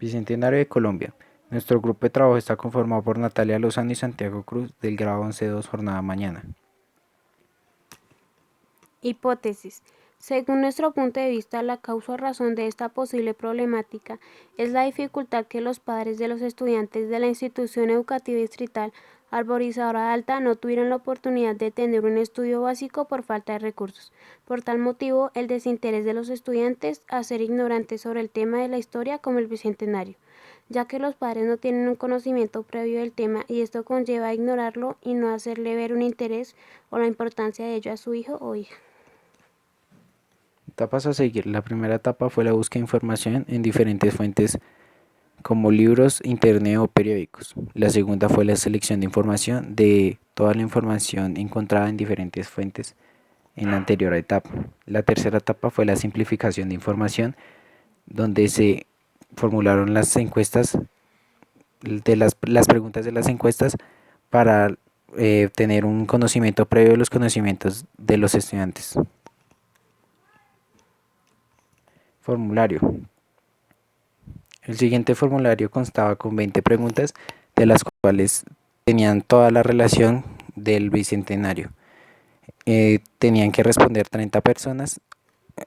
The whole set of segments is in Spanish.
Bicentenario de Colombia. Nuestro grupo de trabajo está conformado por Natalia Lozano y Santiago Cruz del grado 11-2 jornada mañana. Hipótesis. Según nuestro punto de vista, la causa o razón de esta posible problemática es la dificultad que los padres de los estudiantes de la institución educativa distrital Arborizadora Alta no tuvieron la oportunidad de tener un estudio básico por falta de recursos. Por tal motivo, el desinterés de los estudiantes a ser ignorantes sobre el tema de la historia como el Bicentenario, ya que los padres no tienen un conocimiento previo del tema y esto conlleva a ignorarlo y no hacerle ver un interés o la importancia de ello a su hijo o hija. Etapas a seguir. La primera etapa fue la búsqueda de información en diferentes fuentes como libros, internet o periódicos. La segunda fue la selección de información de toda la información encontrada en diferentes fuentes en la anterior etapa. La tercera etapa fue la simplificación de información, donde se formularon las encuestas de las preguntas de las encuestas para tener un conocimiento previo de los conocimientos de los estudiantes. Formulario. El siguiente formulario constaba con 20 preguntas, de las cuales tenían toda la relación del bicentenario. Tenían que responder 30 personas,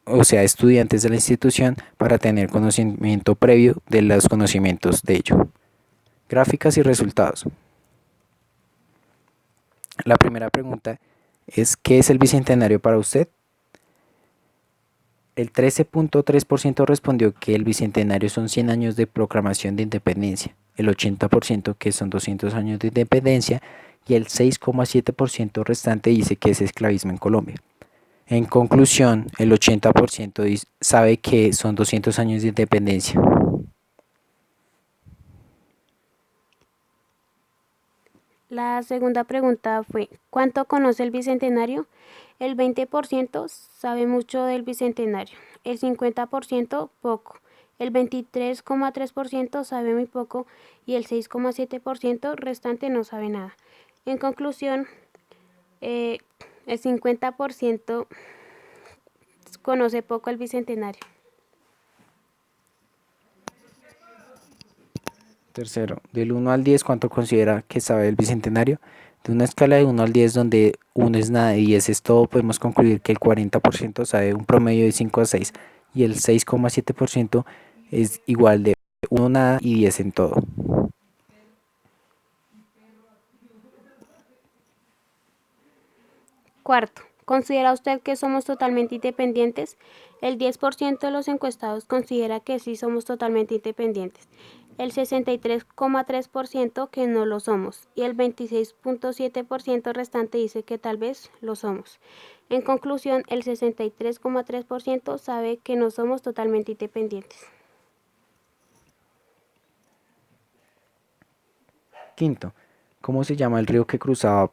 o sea, estudiantes de la institución, para tener conocimiento previo de los conocimientos de ello. Gráficas y resultados. La primera pregunta es: ¿qué es el bicentenario para usted? El 13.3% respondió que el bicentenario son 100 años de proclamación de independencia, el 80% que son 200 años de independencia y el 6,7% restante dice que es esclavismo en Colombia. En conclusión, el 80% sabe que son 200 años de independencia. La segunda pregunta fue, ¿cuánto conoce el Bicentenario? El 20% sabe mucho del Bicentenario, el 50% poco, el 23,3% sabe muy poco y el 6,7% restante no sabe nada. En conclusión, el 50% conoce poco el Bicentenario. Tercero, del 1 al 10, ¿cuánto considera que sabe del bicentenario? De una escala de 1 al 10, donde 1 es nada y 10 es todo, podemos concluir que el 40% sabe un promedio de 5 a 6 y el 6,7% es igual de 1 nada y 10 en todo. Cuarto, ¿considera usted que somos totalmente independientes? El 10% de los encuestados considera que sí somos totalmente independientes, el 63,3% que no lo somos y el 26,7% restante dice que tal vez lo somos. En conclusión, el 63,3% sabe que no somos totalmente independientes. Quinto, ¿cómo se llama el río que cruzaba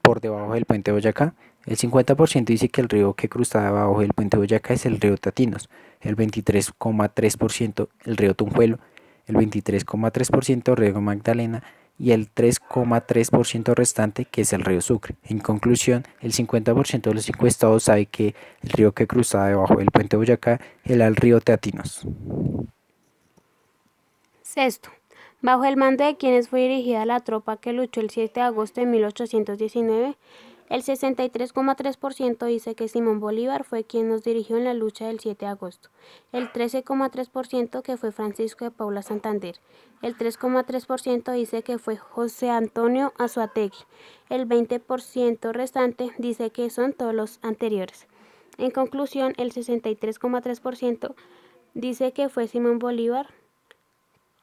por debajo del puente Boyacá? El 50% dice que el río que cruzaba debajo del puente Boyacá es el río Tatinos, el 23,3% el río Tunjuelo, el 23,3% el río Magdalena y el 3,3% restante que es el río Sucre. En conclusión, el 50% de los encuestados sabe que el río que cruzaba debajo del puente Boyacá era el río Teatinos. Sexto, bajo el mando de quienes fue dirigida la tropa que luchó el 7 de agosto de 1819, el 63,3% dice que Simón Bolívar fue quien nos dirigió en la lucha del 7 de agosto, el 13,3% que fue Francisco de Paula Santander, el 3,3% dice que fue José Antonio Azuategui, el 20% restante dice que son todos los anteriores. En conclusión, el 63,3% dice que fue Simón Bolívar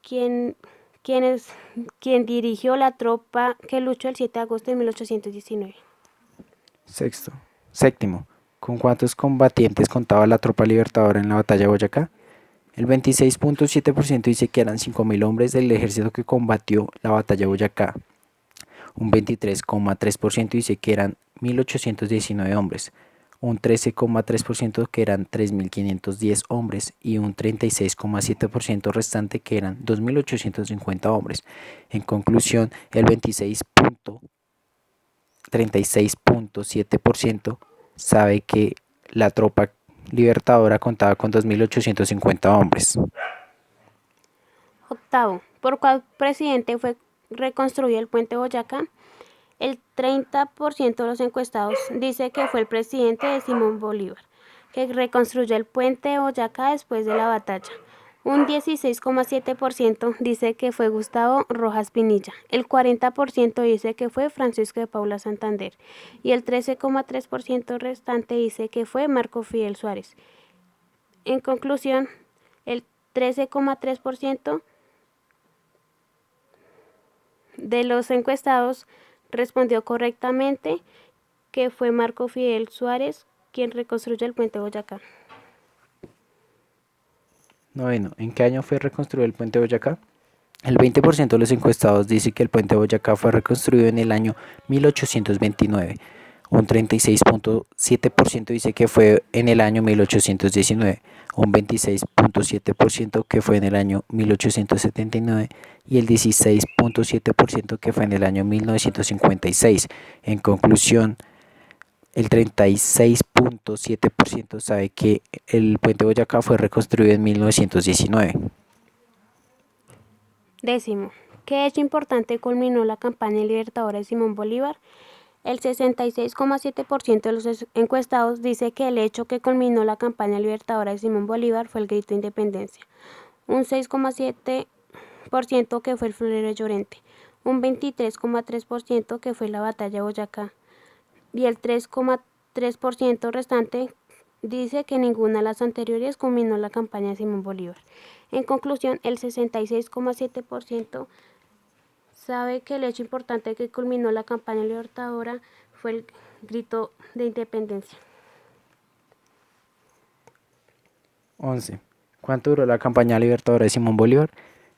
quien, quien dirigió la tropa que luchó el 7 de agosto de 1819. Séptimo, ¿con cuántos combatientes contaba la tropa libertadora en la batalla de Boyacá? El 26,7% dice que eran 5.000 hombres del ejército que combatió la batalla de Boyacá. Un 23,3% dice que eran 1.819 hombres. Un 13,3% que eran 3.510 hombres y un 36,7% restante que eran 2.850 hombres. En conclusión, el 36,7% sabe que la tropa libertadora contaba con 2.850 hombres. Octavo, ¿por cuál presidente fue reconstruido el puente Boyacá? El 30% de los encuestados dice que fue el presidente de Simón Bolívar, que reconstruyó el puente de Boyacá después de la batalla. Un 16,7% dice que fue Gustavo Rojas Pinilla, el 40% dice que fue Francisco de Paula Santander y el 13,3% restante dice que fue Marco Fidel Suárez. En conclusión, el 13,3% de los encuestados respondió correctamente que fue Marco Fidel Suárez quien reconstruyó el puente Boyacá. Noveno, ¿en qué año fue reconstruido el puente Boyacá? El 20% de los encuestados dice que el puente Boyacá fue reconstruido en el año 1829. Un 36,7% dice que fue en el año 1819. Un 26,7% que fue en el año 1879 y el 16,7% que fue en el año 1956. En conclusión, el 36,7% sabe que el puente Boyacá fue reconstruido en 1919. Décimo, ¿qué hecho importante culminó la campaña libertadora de Simón Bolívar? El 66,7% de los encuestados dice que el hecho que culminó la campaña libertadora de Simón Bolívar fue el grito de independencia. Un 6,7% que fue el florero de Llorente. Un 23,3% que fue la batalla de Boyacá. Y el 3,3% restante dice que ninguna de las anteriores culminó la campaña de Simón Bolívar. En conclusión, el 66,7% sabe que el hecho importante que culminó la campaña libertadora fue el grito de independencia. 11. ¿Cuánto duró la campaña libertadora de Simón Bolívar?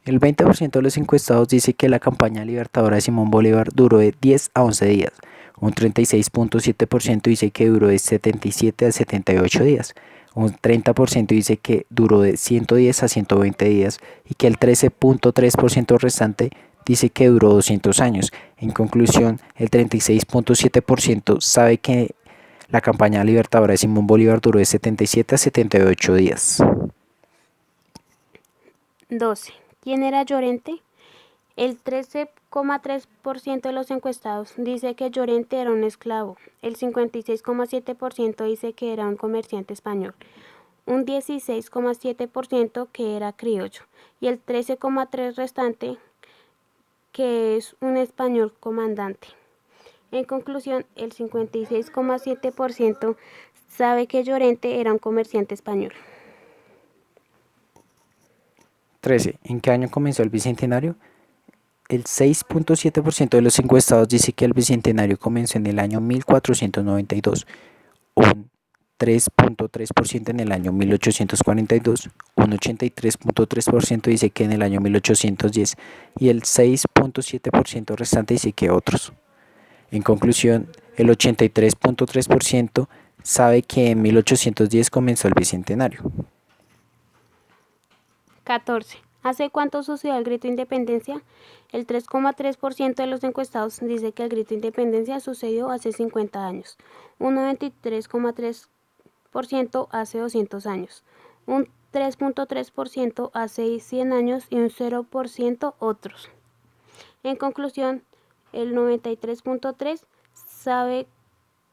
El 20% de los encuestados dice que la campaña libertadora de Simón Bolívar duró de 10 a 11 días. Un 36,7% dice que duró de 77 a 78 días. Un 30% dice que duró de 110 a 120 días y que el 13,3% restante dice que duró 200 años. En conclusión, el 36,7% sabe que la campaña libertadora de Simón Bolívar duró de 77 a 78 días. 12. ¿Quién era Llorente? El 13,3% de los encuestados dice que Llorente era un esclavo. El 56,7% dice que era un comerciante español. Un 16,7% que era criollo. Y el 13,3% restante que es un español comandante. En conclusión, el 56,7% sabe que Llorente era un comerciante español. 13. ¿En qué año comenzó el Bicentenario? El 6,7% de los encuestados dice que el Bicentenario comenzó en el año 1492, un 3,3% en el año 1842, un 83,3% dice que en el año 1810 y el 6,7% restante dice que otros. En conclusión, el 83,3% sabe que en 1810 comenzó el Bicentenario. 14. ¿Hace cuánto sucedió el grito de independencia? El 3,3% de los encuestados dice que el grito de independencia sucedió hace 50 años. Un 93,3% hace 200 años. Un 3,3% hace 100 años y un 0% otros. En conclusión, el 93,3% sabe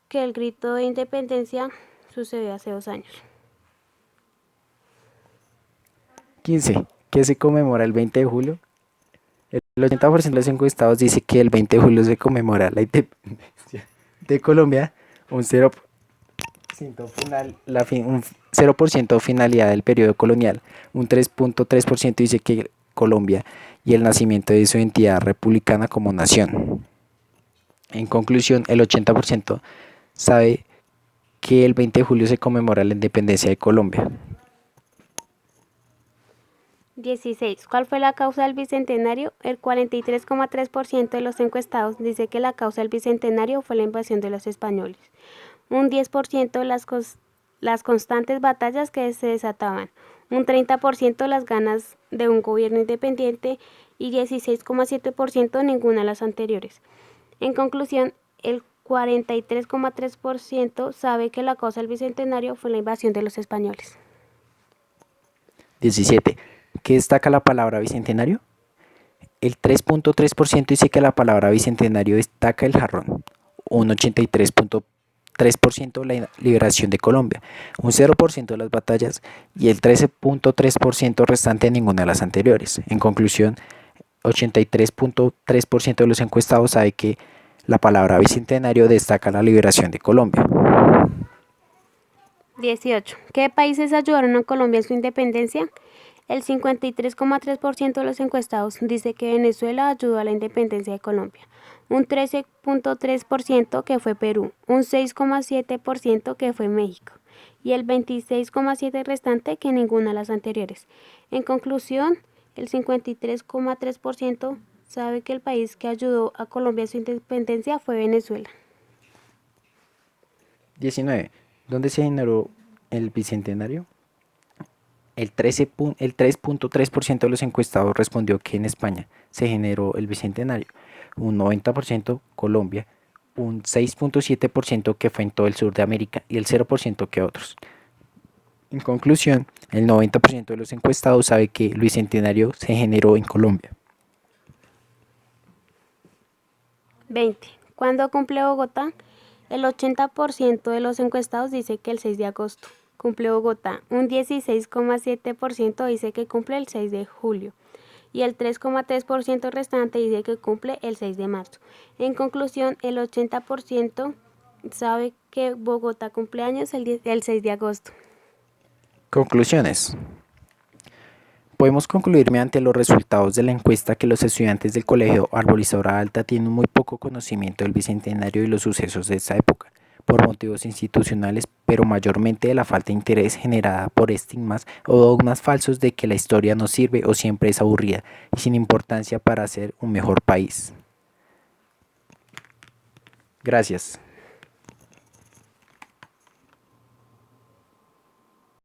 que el grito de independencia sucedió hace 2 años. 15. ¿Qué se conmemora el 20 de julio? El 80% de los encuestados dice que el 20 de julio se conmemora la independencia de Colombia, un 0% finalidad del periodo colonial, un 3,3% dice que Colombia y el nacimiento de su entidad republicana como nación. En conclusión, el 80% sabe que el 20 de julio se conmemora la independencia de Colombia. 16. ¿Cuál fue la causa del Bicentenario? El 43,3% de los encuestados dice que la causa del Bicentenario fue la invasión de los españoles. Un 10% las constantes batallas que se desataban. Un 30% las ganas de un gobierno independiente y 16,7% ninguna de las anteriores. En conclusión, el 43,3% sabe que la causa del Bicentenario fue la invasión de los españoles. 17. ¿Qué destaca la palabra bicentenario? El 3.3% dice que la palabra bicentenario destaca el jarrón. Un 83.3% la liberación de Colombia, un 0% las batallas y el 13.3% restante ninguna de las anteriores. En conclusión, 83.3% de los encuestados sabe que la palabra bicentenario destaca la liberación de Colombia. 18. ¿Qué países ayudaron a Colombia en su independencia? El 53,3% de los encuestados dice que Venezuela ayudó a la independencia de Colombia, un 13,3% que fue Perú, un 6,7% que fue México y el 26,7% restante que ninguna de las anteriores. En conclusión, el 53,3% sabe que el país que ayudó a Colombia en su independencia fue Venezuela. 19. ¿Dónde se generó el bicentenario? El 3.3% de los encuestados respondió que en España se generó el bicentenario, un 90% Colombia, un 6.7% que fue en todo el sur de América y el 0% que otros. En conclusión, el 90% de los encuestados sabe que el bicentenario se generó en Colombia. 20. ¿Cuándo cumple Bogotá? El 80% de los encuestados dice que el 6 de agosto cumple Bogotá, un 16,7% dice que cumple el 6 de julio y el 3,3% restante dice que cumple el 6 de marzo. En conclusión, el 80% sabe que Bogotá cumple años el 6 de agosto. Conclusiones. Podemos concluir mediante los resultados de la encuesta que los estudiantes del Colegio Arbolizadora Alta tienen muy poco conocimiento del bicentenario y los sucesos de esta época, por motivos institucionales, pero mayormente de la falta de interés generada por estigmas o dogmas falsos de que la historia no sirve o siempre es aburrida y sin importancia para hacer un mejor país. Gracias.